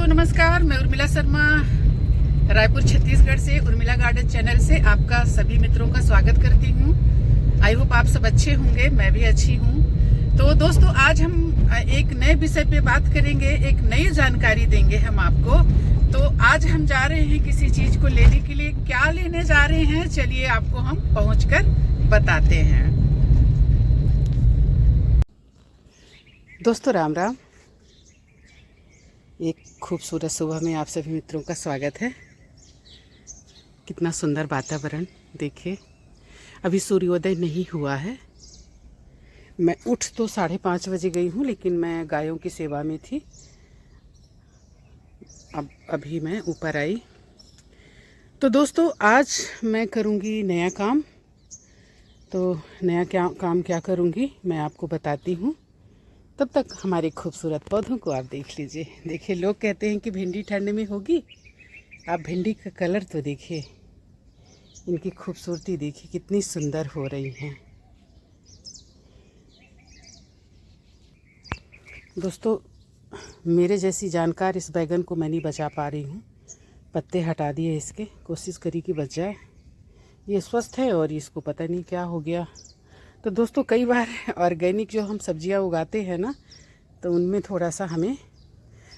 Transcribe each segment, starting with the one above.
दोस्तों नमस्कार, मैं उर्मिला शर्मा रायपुर छत्तीसगढ़ से उर्मिला गार्डन चैनल से आपका सभी मित्रों का स्वागत करती हूँ। आई होप आप सब अच्छे होंगे, मैं भी अच्छी हूँ। तो दोस्तों आज हम एक नए विषय पे बात करेंगे, एक नई जानकारी देंगे हम आपको। तो आज हम जा रहे हैं किसी चीज को लेने के लिए। क्या लेने जा रहे हैं चलिए आपको हम पहुंचकर बताते हैं। दोस्तों राम राम। एक खूबसूरत सुबह में आप सभी मित्रों का स्वागत है। कितना सुंदर वातावरण देखिए। अभी सूर्योदय नहीं हुआ है। मैं उठ तो 5:30 बजे गई हूँ, लेकिन मैं गायों की सेवा में थी। अब अभी मैं ऊपर आई। तो दोस्तों आज मैं करूँगी नया काम। तो नया काम क्या करूँगी मैं आपको बताती हूँ। तब तक हमारे खूबसूरत पौधों को आप देख लीजिए। देखिए, लोग कहते हैं कि भिंडी ठंड में होगी। आप भिंडी का कलर तो देखिए, इनकी खूबसूरती देखिए कितनी सुंदर हो रही हैं। दोस्तों मेरे जैसी जानकार इस बैगन को मैं नहीं बचा पा रही हूँ। पत्ते हटा दिए इसके, कोशिश करी कि बच जाए। ये स्वस्थ है और इसको पता नहीं क्या हो गया। तो दोस्तों कई बार ऑर्गेनिक जो हम सब्जियां उगाते हैं ना, तो उनमें थोड़ा सा हमें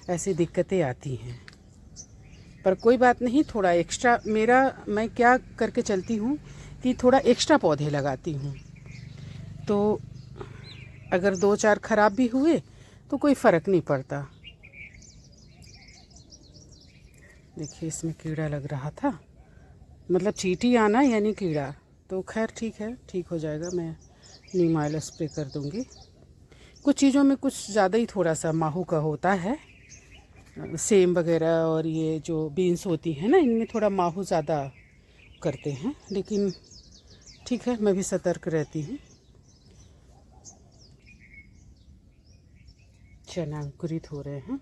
ऐसी दिक्कतें आती हैं। पर कोई बात नहीं, थोड़ा एक्स्ट्रा मैं क्या करके चलती हूँ कि थोड़ा एक्स्ट्रा पौधे लगाती हूँ। तो अगर 2-4 खराब भी हुए तो कोई फ़र्क नहीं पड़ता। देखिए इसमें कीड़ा लग रहा था, मतलब चींटी आना यानी कीड़ा। तो खैर ठीक है, ठीक हो जाएगा। मैं नीम ऑयल स्प्रे कर दूंगी। कुछ चीज़ों में कुछ ज़्यादा ही थोड़ा सा माहू का होता है। सेम वगैरह और ये जो बीन्स होती हैं ना, इनमें थोड़ा माहू ज़्यादा करते हैं, लेकिन ठीक है, मैं भी सतर्क रहती हूँ। चना अंकुरित हो रहे हैं।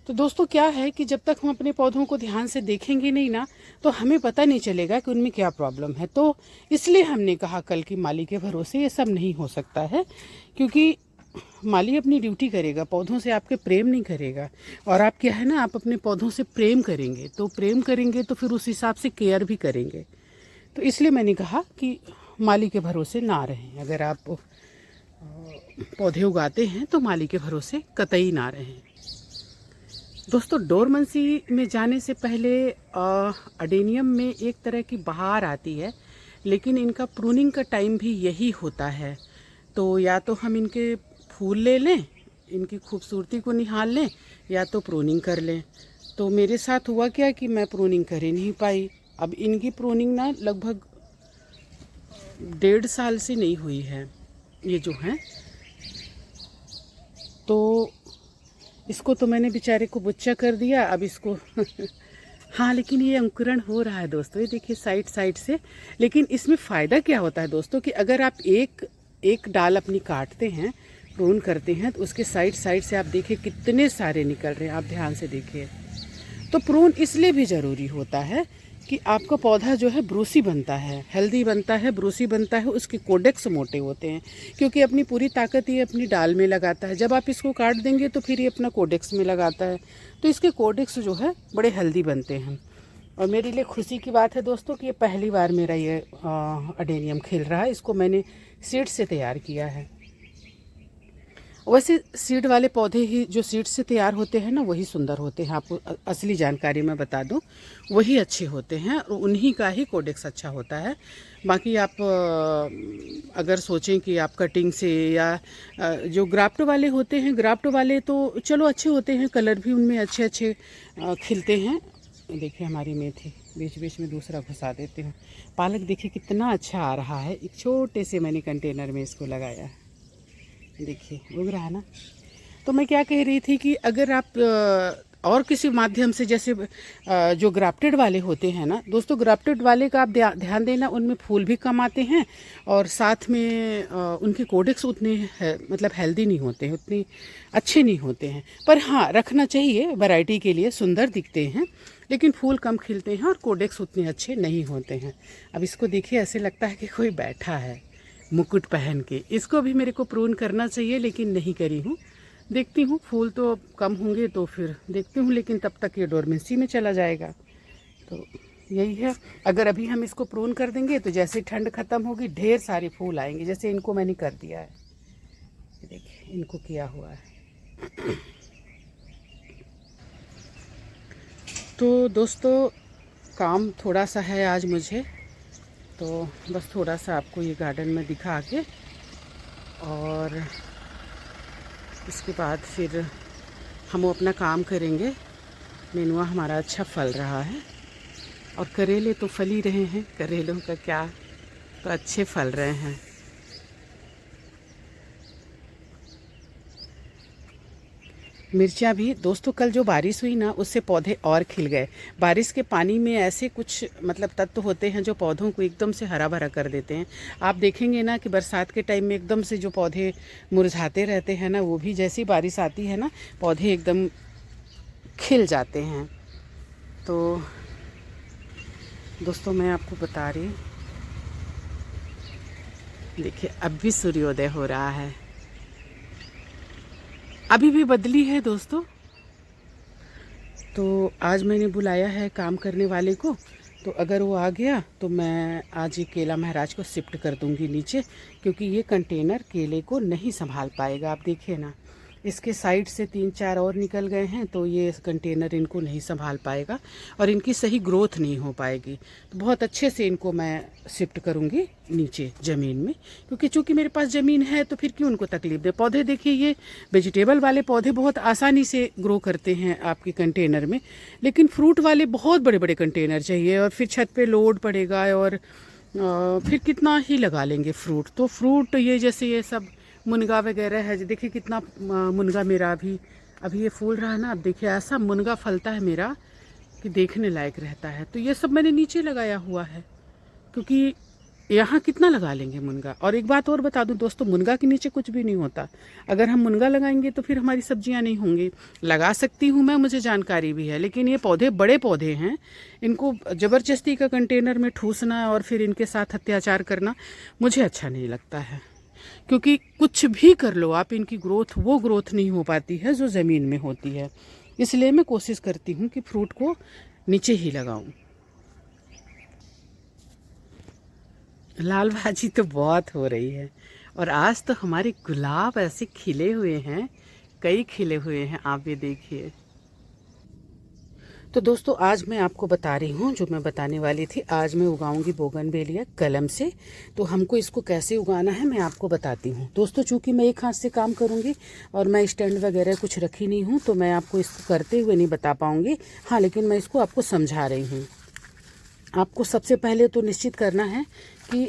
तो दोस्तों क्या है कि जब तक हम अपने पौधों को ध्यान से देखेंगे नहीं ना, तो हमें पता नहीं चलेगा कि उनमें क्या प्रॉब्लम है। तो इसलिए हमने कहा कल की माली के भरोसे ये सब नहीं हो सकता है, क्योंकि माली अपनी ड्यूटी करेगा, पौधों से आपके प्रेम नहीं करेगा। और आप क्या है ना, आप अपने पौधों से प्रेम करेंगे तो फिर उस हिसाब से केयर भी करेंगे। तो इसलिए मैंने कहा कि माली के भरोसे ना रहें। अगर आप पौधे उगाते हैं तो माली के भरोसे कतई ना रहें। दोस्तों डोरमेंसी में जाने से पहले अडेनियम में एक तरह की बहार आती है, लेकिन इनका प्रूनिंग का टाइम भी यही होता है। तो या तो हम इनके फूल ले लें, इनकी खूबसूरती को निहाल लें, या तो प्रूनिंग कर लें। तो मेरे साथ हुआ क्या कि मैं प्रूनिंग कर ही नहीं पाई। अब इनकी प्रूनिंग ना लगभग 1.5 साल से नहीं हुई है ये जो है। तो इसको तो मैंने बेचारे को बुच्चा कर दिया। अब इसको हाँ, लेकिन ये अंकुरण हो रहा है दोस्तों, ये देखिए साइड से। लेकिन इसमें फ़ायदा क्या होता है दोस्तों कि अगर आप एक डाल अपनी काटते हैं, प्रून करते हैं, तो उसके साइड से आप देखिए कितने सारे निकल रहे हैं। आप ध्यान से देखिए। तो प्रून इसलिए भी ज़रूरी होता है कि आपका पौधा जो है ब्रूसी बनता है, हेल्दी बनता है, ब्रूसी बनता है। उसके कोडेक्स मोटे होते हैं, क्योंकि अपनी पूरी ताकत ये अपनी डाल में लगाता है। जब आप इसको काट देंगे तो फिर ये अपना कोडेक्स में लगाता है। तो इसके कोडेक्स जो है बड़े हेल्दी बनते हैं। और मेरे लिए खुशी की बात है दोस्तों कि ये पहली बार मेरा ये अडेनियम खिल रहा है। इसको मैंने सीड से तैयार किया है। वैसे सीड वाले पौधे ही जो सीड से तैयार होते हैं ना, वही सुंदर होते हैं। आपको असली जानकारी मैं बता दूं, वही अच्छे होते हैं और उन्हीं का ही कोडेक्स अच्छा होता है। बाकी आप अगर सोचें कि आप कटिंग से या जो ग्राफ्ट वाले होते हैं, ग्राफ्ट वाले तो चलो अच्छे होते हैं, कलर भी उनमें अच्छे खिलते हैं। देखिए हमारी मेथी बीच में दूसरा घुसा देती हूँ। पालक देखिए कितना अच्छा आ रहा है। एक छोटे से मैंने कंटेनर में इसको लगाया है, देखिए उग रहा है ना। तो मैं क्या कह रही थी कि अगर आप और किसी माध्यम से, जैसे जो ग्राफ्टेड वाले होते हैं ना दोस्तों, ग्राफ्टेड वाले का आप ध्यान देना, उनमें फूल भी कम आते हैं और साथ में उनके कोडेक्स उतने मतलब हेल्दी नहीं होते हैं, उतने अच्छे नहीं होते हैं। पर हाँ, रखना चाहिए वैरायटी के लिए, सुंदर दिखते हैं, लेकिन फूल कम खिलते हैं और कोडेक्स उतने अच्छे नहीं होते हैं। अब इसको देखिए, ऐसे लगता है कि कोई बैठा है मुकुट पहन के। इसको भी मेरे को प्रून करना चाहिए, लेकिन नहीं करी हूँ। देखती हूँ, फूल तो अब कम होंगे तो फिर देखती हूँ, लेकिन तब तक ये डोरमेंसी में चला जाएगा। तो यही है, अगर अभी हम इसको प्रून कर देंगे तो जैसे ठंड ख़त्म होगी ढेर सारे फूल आएंगे। जैसे इनको मैंने कर दिया है, देखिए इनको किया हुआ है। तो दोस्तों काम थोड़ा सा है आज मुझे, तो बस थोड़ा सा आपको ये गार्डन में दिखा के और इसके बाद फिर हम अपना काम करेंगे। नेनुआ हमारा अच्छा फल रहा है और करेले तो फल ही रहे हैं, करेलों का क्या, तो अच्छे फल रहे हैं। मिर्चियाँ भी दोस्तों, कल जो बारिश हुई ना उससे पौधे और खिल गए। बारिश के पानी में ऐसे कुछ मतलब तत्व होते हैं जो पौधों को एकदम से हरा भरा कर देते हैं। आप देखेंगे ना कि बरसात के टाइम में एकदम से जो पौधे मुरझाते रहते हैं ना, वो भी जैसी बारिश आती है ना पौधे एकदम खिल जाते हैं। तो दोस्तों मैं आपको बता रही, देखिए अब भी सूर्योदय हो रहा है, अभी भी बदली है दोस्तों। तो आज मैंने बुलाया है काम करने वाले को, तो अगर वो आ गया तो मैं आज ये केला महाराज को शिफ्ट कर दूंगी नीचे, क्योंकि ये कंटेनर केले को नहीं संभाल पाएगा। आप देखिए ना, इसके साइड से 3-4 और निकल गए हैं, तो ये कंटेनर इनको नहीं संभाल पाएगा और इनकी सही ग्रोथ नहीं हो पाएगी। तो बहुत अच्छे से इनको मैं शिफ्ट करूँगी नीचे ज़मीन में, क्योंकि चूँकि मेरे पास ज़मीन है तो फिर क्यों उनको तकलीफ़ दे। पौधे देखिए, ये वेजिटेबल वाले पौधे बहुत आसानी से ग्रो करते हैं आपके कंटेनर में, लेकिन फ्रूट वाले बहुत बड़े बड़े कंटेनर चाहिए और फिर छत पे लोड पड़ेगा और फिर कितना ही लगा लेंगे फ्रूट। तो फ्रूट ये जैसे ये सब मुनगा वगैरह है, देखिए कितना मुनगा मेरा अभी ये फूल रहा है ना। अब देखिए ऐसा मुनगा फलता है मेरा कि देखने लायक रहता है। तो ये सब मैंने नीचे लगाया हुआ है, क्योंकि यहाँ कितना लगा लेंगे मुनगा। और एक बात और बता दूं दोस्तों, मुनगा के नीचे कुछ भी नहीं होता। अगर हम मुनगा लगाएंगे तो फिर हमारी सब्जियां नहीं होंगी। लगा सकती हूँ मैं, मुझे जानकारी भी है, लेकिन ये पौधे बड़े पौधे हैं, इनको ज़बरदस्ती का कंटेनर में ठूसना और फिर इनके साथ अत्याचार करना मुझे अच्छा नहीं लगता है। क्योंकि कुछ भी कर लो आप, इनकी वो ग्रोथ नहीं हो पाती है जो ज़मीन में होती है। इसलिए मैं कोशिश करती हूँ कि फ्रूट को नीचे ही लगाऊं। लाल भाजी तो बहुत हो रही है और आज तो हमारे गुलाब ऐसे खिले हुए हैं, कई खिले हुए हैं, आप ये देखिए। तो दोस्तों आज मैं आपको बता रही हूँ जो मैं बताने वाली थी। आज मैं उगाऊंगी बोगनवेलिया कलम से। तो हमको इसको कैसे उगाना है मैं आपको बताती हूँ दोस्तों। चूँकि मैं एक हाथ से काम करूँगी और मैं स्टैंड वगैरह कुछ रखी नहीं हूँ, तो मैं आपको इसको करते हुए नहीं बता पाऊँगी। हाँ, लेकिन मैं इसको आपको समझा रही हूँ। आपको सबसे पहले तो निश्चित करना है कि,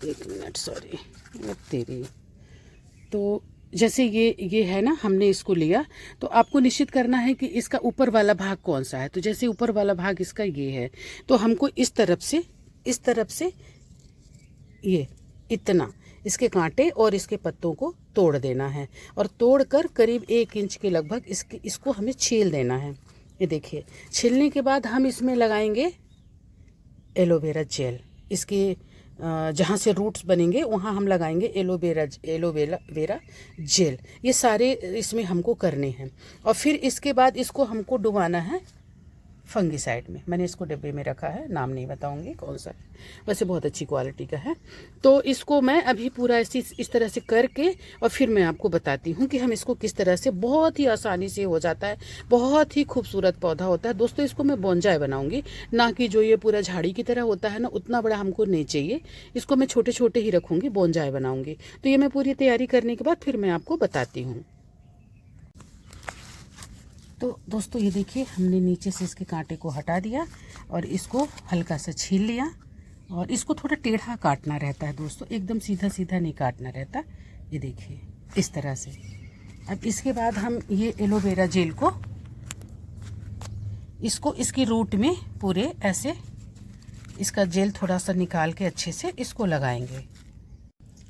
एक मिनट, सॉरी तेरी, तो जैसे ये है ना, हमने इसको लिया, तो आपको निश्चित करना है कि इसका ऊपर वाला भाग कौन सा है। तो जैसे ऊपर वाला भाग इसका ये है, तो हमको इस तरफ से ये इतना इसके कांटे और इसके पत्तों को तोड़ देना है और तोड़कर करीब 1 इंच के लगभग इसको हमें छील देना है। ये देखिए, छीलने के बाद हम इसमें लगाएंगे एलोवेरा जेल। इसके जहाँ से रूट्स बनेंगे वहाँ हम लगाएंगे एलोवेरा जेल। ये सारे इसमें हमको करने हैं और फिर इसके बाद इसको हमको डुबाना है फंगीसाइड में। मैंने इसको डिब्बे में रखा है, नाम नहीं बताऊंगी कौन सा है, वैसे बहुत अच्छी क्वालिटी का है। तो इसको मैं अभी पूरा इस तरह से करके और फिर मैं आपको बताती हूँ कि हम इसको किस तरह से, बहुत ही आसानी से हो जाता है, बहुत ही खूबसूरत पौधा होता है दोस्तों। इसको मैं बोनजाई बनाऊंगी, ना कि जो ये पूरा झाड़ी की तरह होता है ना, उतना बड़ा हमको नहीं चाहिए। इसको मैं छोटे छोटे ही रखूँगी, बोनजाई बनाऊँगी। तो ये मैं पूरी तैयारी करने के बाद फिर मैं आपको बताती हूँ। तो दोस्तों ये देखिए, हमने नीचे से इसके कांटे को हटा दिया और इसको हल्का सा छील लिया और इसको थोड़ा टेढ़ा काटना रहता है दोस्तों, एकदम सीधा सीधा नहीं काटना रहता। ये देखिए इस तरह से। अब इसके बाद हम ये एलोवेरा जेल को इसकी रूट में पूरे ऐसे इसका जेल थोड़ा सा निकाल के अच्छे से इसको लगाएंगे।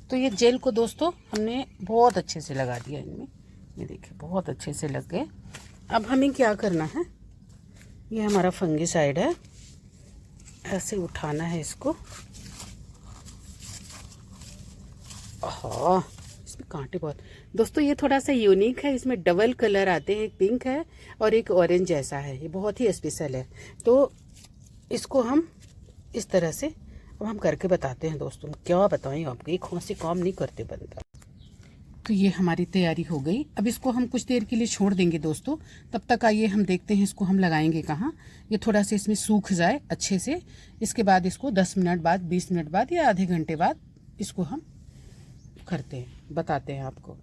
तो ये जेल को दोस्तों हमने बहुत अच्छे से लगा दिया इनमें, ये देखिए बहुत अच्छे से लग गए। अब हमें क्या करना है, ये हमारा फंगीसाइड है, ऐसे उठाना है इसको। हाँ, इसमें कांटे बहुत, दोस्तों ये थोड़ा सा यूनिक है, इसमें डबल कलर आते हैं, एक पिंक है और एक ऑरेंज जैसा है, ये बहुत ही स्पेशल है। तो इसको हम इस तरह से अब हम करके बताते हैं दोस्तों, क्या बताएं आपको, एक हाथ से काम नहीं करते बनता। तो ये हमारी तैयारी हो गई, अब इसको हम कुछ देर के लिए छोड़ देंगे दोस्तों। तब तक आइए हम देखते हैं इसको हम लगाएंगे कहाँ। ये थोड़ा सा इसमें सूख जाए अच्छे से, इसके बाद इसको 10 मिनट बाद, 20 मिनट बाद या आधे घंटे बाद इसको हम करते हैं, बताते हैं आपको।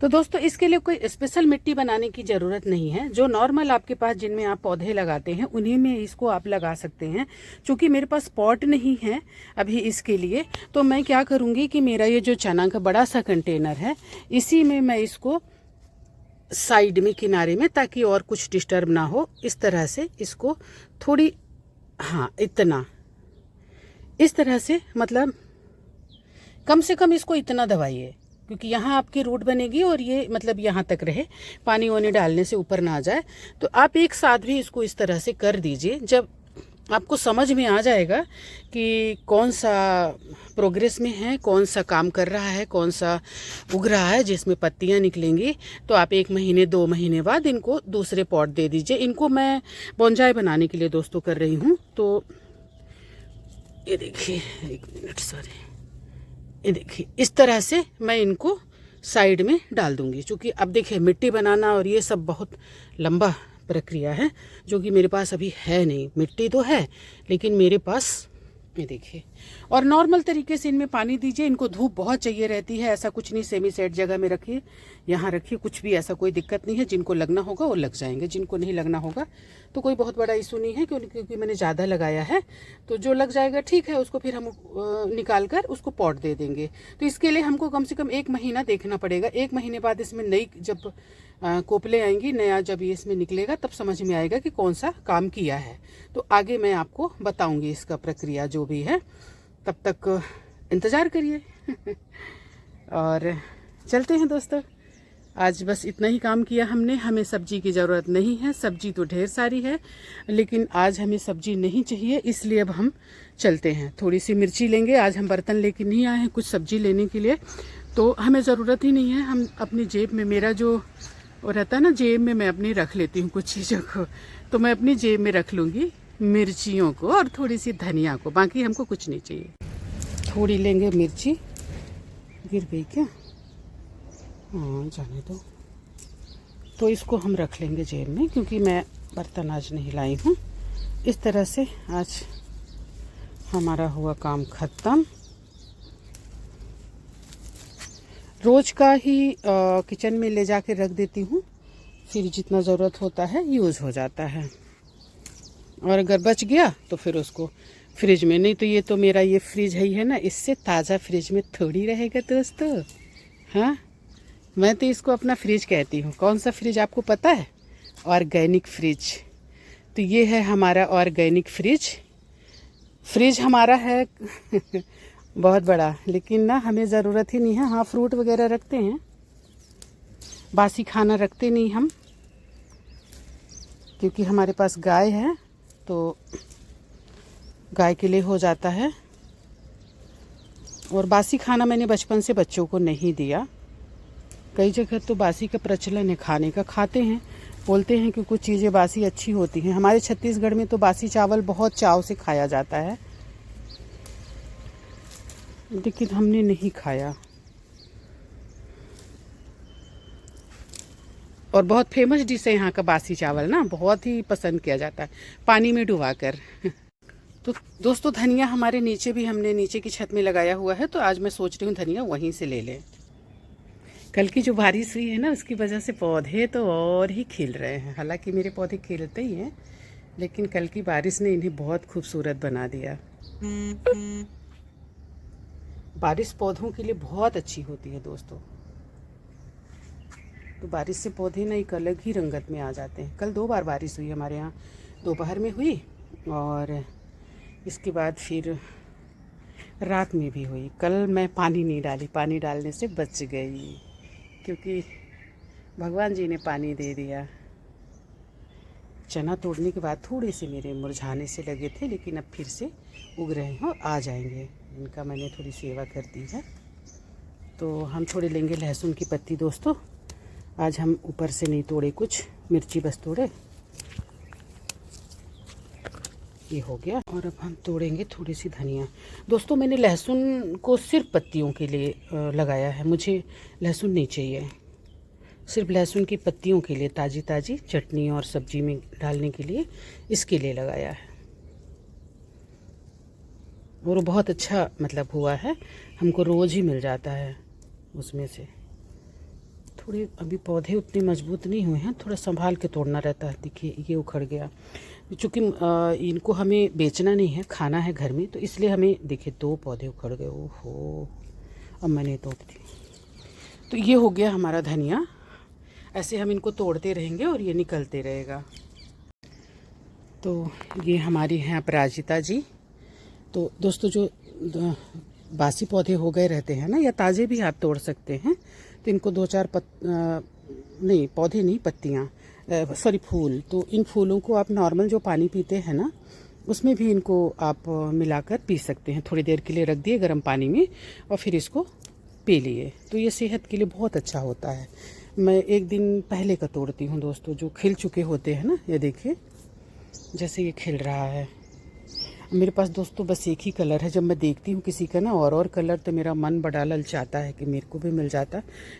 तो दोस्तों इसके लिए कोई स्पेशल मिट्टी बनाने की ज़रूरत नहीं है, जो नॉर्मल आपके पास जिनमें आप पौधे लगाते हैं उन्हीं में इसको आप लगा सकते हैं। क्योंकि मेरे पास पॉट नहीं है अभी इसके लिए, तो मैं क्या करूँगी कि मेरा ये जो चना का बड़ा सा कंटेनर है, इसी में मैं इसको साइड में किनारे में, ताकि और कुछ डिस्टर्ब ना हो, इस तरह से इसको थोड़ी, हाँ इतना, इस तरह से, मतलब कम से कम इसको इतना दबाइए, क्योंकि यहाँ आपकी रूट बनेगी और ये मतलब यहाँ तक रहे, पानी वानी डालने से ऊपर ना आ जाए। तो आप एक साथ भी इसको इस तरह से कर दीजिए। जब आपको समझ में आ जाएगा कि कौन सा प्रोग्रेस में है, कौन सा काम कर रहा है, कौन सा उग रहा है जिसमें पत्तियाँ निकलेंगी, तो आप 1 महीने 2 महीने बाद इनको दूसरे पॉट दे दीजिए। इनको मैं बोनसाई बनाने के लिए दोस्तों कर रही हूँ। तो ये देखिए, 1 मिनट, सॉरी, ये देखिए इस तरह से मैं इनको साइड में डाल दूंगी। क्योंकि अब देखिए मिट्टी बनाना और ये सब बहुत लंबा प्रक्रिया है, जो कि मेरे पास अभी है नहीं। मिट्टी तो है लेकिन मेरे पास, ये देखिए, और नॉर्मल तरीके से इनमें पानी दीजिए। इनको धूप बहुत चाहिए रहती है, ऐसा कुछ नहीं, सेमी सेट जगह में रखिए, यहाँ रखिए, कुछ भी ऐसा कोई दिक्कत नहीं है। जिनको लगना होगा वो लग जाएंगे, जिनको नहीं लगना होगा तो कोई बहुत बड़ा इशू नहीं है, क्योंकि मैंने ज़्यादा लगाया है। तो जो लग जाएगा ठीक है, उसको फिर हम निकाल कर उसको पॉट दे देंगे। तो इसके लिए हमको कम से कम 1 महीना देखना पड़ेगा। 1 महीने बाद इसमें नई जब कोपले आएंगी, नया जब ये इसमें निकलेगा, तब समझ में आएगा कि कौन सा काम किया है। तो आगे मैं आपको बताऊंगी इसका प्रक्रिया जो भी है, तब तक इंतज़ार करिए। और चलते हैं दोस्तों, आज बस इतना ही काम किया हमने। हमें सब्जी की ज़रूरत नहीं है, सब्जी तो ढेर सारी है, लेकिन आज हमें सब्जी नहीं चाहिए, इसलिए अब हम चलते हैं। थोड़ी सी मिर्ची लेंगे, आज हम बर्तन लेके नहीं आए हैं कुछ सब्जी लेने के लिए, तो हमें ज़रूरत ही नहीं है। हम अपनी जेब में, मेरा जो वो रहता है ना, जेब में मैं अपनी रख लेती हूँ कुछ चीज़ों को, तो मैं अपनी जेब में रख लूँगी मिर्चियों को और थोड़ी सी धनिया को, बाकी हमको कुछ नहीं चाहिए। थोड़ी लेंगे मिर्ची, गिर गई क्या, हाँ जाने दो। तो इसको हम रख लेंगे जेब में, क्योंकि मैं बर्तन आज नहीं लाई हूँ। इस तरह से आज हमारा हुआ काम ख़त्म। रोज़ का ही किचन में ले जाके रख देती हूँ, फिर जितना ज़रूरत होता है यूज़ हो जाता है, और अगर बच गया तो फिर उसको फ्रिज में, नहीं तो ये तो मेरा ये फ्रिज है ना, इससे ताज़ा फ्रिज में थोड़ी रहेगा दोस्तों। हाँ, मैं तो इसको अपना फ्रिज कहती हूँ। कौन सा फ्रिज आपको पता है? Organic fridge. तो ये है हमारा ऑर्गेनिक फ्रिज। फ्रिज हमारा है बहुत बड़ा, लेकिन ना हमें ज़रूरत ही नहीं है। हाँ, फ्रूट वगैरह रखते हैं, बासी खाना रखते नहीं हम, क्योंकि हमारे पास गाय है, तो गाय के लिए हो जाता है। और बासी खाना मैंने बचपन से बच्चों को नहीं दिया। कई जगह तो बासी का प्रचलन है, खाने का, खाते हैं, बोलते हैं कि कुछ चीज़ें बासी अच्छी होती हैं। हमारे छत्तीसगढ़ में तो बासी चावल बहुत चाव से खाया जाता है, लेकिन हमने नहीं खाया। और बहुत फेमस डिश है यहाँ का बासी चावल ना, बहुत ही पसंद किया जाता है पानी में डुबा कर। तो दोस्तों धनिया हमारे नीचे भी, हमने नीचे की छत में लगाया हुआ है, तो आज मैं सोच रही हूँ धनिया वहीं से ले लें। कल की जो बारिश हुई है ना, उसकी वजह से पौधे तो और ही खिल रहे हैं। हालांकि मेरे पौधे खिलते ही हैं, लेकिन कल की बारिश ने इन्हें बहुत खूबसूरत बना दिया। बारिश पौधों के लिए बहुत अच्छी होती है दोस्तों। तो बारिश से पौधे ना एक अलग ही रंगत में आ जाते हैं। कल 2 बार बारिश हुई हमारे यहाँ, दोपहर में हुई और इसके बाद फिर रात में भी हुई। कल मैं पानी नहीं डाली, पानी डालने से बच गई, क्योंकि भगवान जी ने पानी दे दिया। चना तोड़ने के बाद थोड़े से मेरे मुरझाने से लगे थे, लेकिन अब फिर से उग रहे हैं और आ जाएंगे। इनका मैंने थोड़ी सेवा कर दी है, तो हम थोड़े लेंगे लहसुन की पत्ती दोस्तों। आज हम ऊपर से नहीं तोड़े, कुछ मिर्ची बस तोड़े। ये हो गया। और अब हम तोड़ेंगे थोड़ी सी धनिया। दोस्तों मैंने लहसुन को सिर्फ पत्तियों के लिए लगाया है, मुझे लहसुन नहीं चाहिए। सिर्फ लहसुन की पत्तियों के लिए, ताज़ी ताज़ी चटनी और सब्जी में डालने के लिए, इसके लिए लगाया है। और वो बहुत अच्छा मतलब हुआ है, हमको रोज़ ही मिल जाता है उसमें से। थोड़े अभी पौधे उतने मजबूत नहीं हुए हैं, थोड़ा संभाल के तोड़ना रहता है। देखिए ये उखड़ गया, चूँकि इनको हमें बेचना नहीं है, खाना है घर में, तो इसलिए हमें देखिए 2 पौधे उखड़ गए। ओहो, अब मैंने तोड़ दी। तो ये हो गया हमारा धनिया। ऐसे हम इनको तोड़ते रहेंगे और ये निकलते रहेगा। तो ये हमारी हैं अपराजिता जी। तो दोस्तों जो बासी पौधे हो गए रहते हैं ना, या ताज़े भी आप तोड़ सकते हैं, तो इनको 2-4 नहीं पौधे नहीं, पत्तियाँ, सॉरी फूल। तो इन फूलों को आप नॉर्मल जो पानी पीते हैं ना, उसमें भी इनको आप मिलाकर पी सकते हैं। थोड़ी देर के लिए रख दिए गर्म पानी में और फिर इसको पी लिए, तो ये सेहत के लिए बहुत अच्छा होता है। मैं एक दिन पहले का तोड़ती हूँ दोस्तों, जो खिल चुके होते हैं ना। ये देखिए जैसे ये खिल रहा है। मेरे पास दोस्तों बस एक ही कलर है। जब मैं देखती हूँ किसी का ना और कलर, तो मेरा मन बड़ा ललचाता है कि मेरे को भी मिल जाता,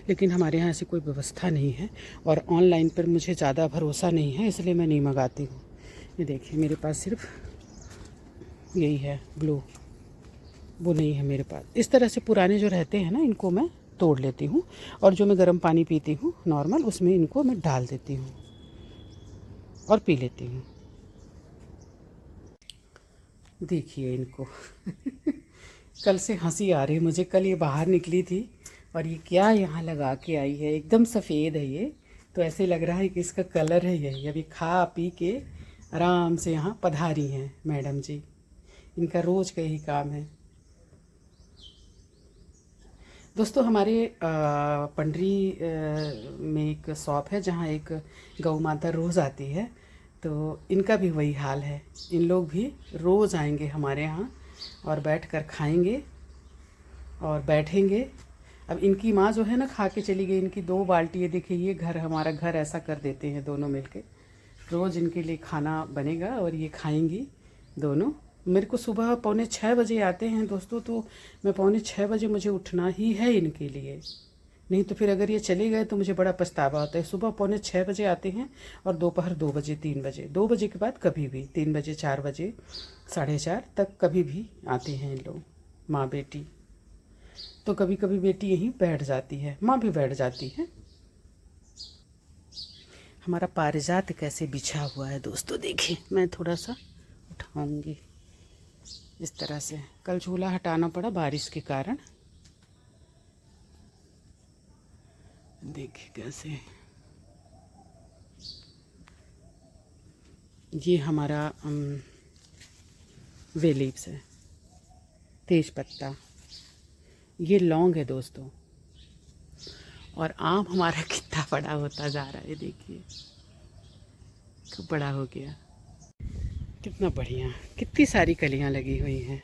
लेकिन हमारे यहाँ ऐसी कोई व्यवस्था नहीं है और ऑनलाइन पर मुझे ज़्यादा भरोसा नहीं है, इसलिए मैं नहीं मंगाती हूँ। ये देखिए मेरे पास सिर्फ यही है ब्लू, वो नहीं है मेरे पास। इस तरह से पुराने जो रहते हैं ना, इनको मैं तोड़ लेती हूँ और जो मैं गर्म पानी पीती हूँ नॉर्मल, उसमें इनको मैं डाल देती हूँ और पी लेती हूँ। देखिए इनको कल से हंसी आ रही है मुझे। कल ये बाहर निकली थी और ये क्या यहाँ लगा के आई है, एकदम सफ़ेद है ये। तो ऐसे लग रहा है कि इसका कलर है यही। अभी खा पी के आराम से यहाँ पधारी हैं मैडम जी, इनका रोज़ का यही काम है। दोस्तों हमारे पंडरी में एक शॉप है जहाँ एक गौ माता रोज़ आती है, तो इनका भी वही हाल है। इन लोग भी रोज़ आएंगे हमारे यहाँ और बैठकर खाएंगे और बैठेंगे। अब इनकी माँ जो है ना, खा के चली गई। इनकी 2 बाल्टी है, देखिए ये घर, हमारा घर ऐसा कर देते हैं दोनों मिलके। रोज़ इनके लिए खाना बनेगा और ये खाएंगी दोनों। मेरे को सुबह 5:45 बजे आते हैं दोस्तों, तो मैं 5:45 बजे मुझे उठना ही है इनके लिए, नहीं तो फिर अगर ये चले गए तो मुझे बड़ा पछतावा होता है। सुबह 5:45 बजे आते हैं और दोपहर 2 बजे, 3 बजे, 2 बजे के बाद कभी भी 3 बजे, 4 बजे, 4:30 तक कभी भी आते हैं इन लोग, माँ बेटी। तो कभी कभी बेटी यहीं बैठ जाती है, माँ भी बैठ जाती है। हमारा पारिजात कैसे बिछा हुआ है दोस्तों, देखिए मैं थोड़ा सा उठाऊंगी इस तरह से। कल झूला हटाना पड़ा बारिश के कारण। देखिए कैसे ये हमारा वे लीव्स है, तेज पत्ता, ये लौंग है दोस्तों। और आम हमारा कितना बड़ा होता जा रहा है, देखिए खूब बड़ा हो गया, कितना बढ़िया, कितनी सारी कलियां लगी हुई हैं।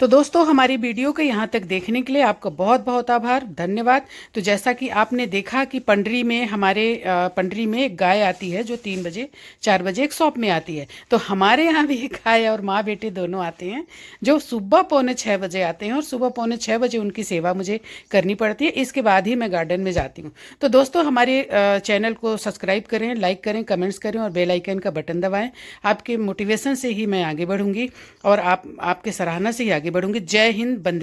तो दोस्तों हमारी वीडियो को यहाँ तक देखने के लिए आपका बहुत बहुत आभार, धन्यवाद। तो जैसा कि आपने देखा कि पंडरी में, हमारे पंडरी में एक गाय आती है जो 3 बजे 4 बजे एक शॉप में आती है। तो हमारे यहाँ भी एक गाय और माँ बेटे दोनों आते हैं जो सुबह 5:45 बजे आते हैं और सुबह 5:45 बजे उनकी सेवा मुझे करनी पड़ती है। इसके बाद ही मैं गार्डन में जाती हूँ। तो दोस्तों हमारे चैनल को सब्सक्राइब करें, लाइक करें, कमेंट्स करें और बेल आइकन का बटन दबाएं। आपके मोटिवेशन से ही मैं आगे बढ़ूंगी और आपके सराहना से ही आगे बढ़ूंगी। जय हिंद, बंदे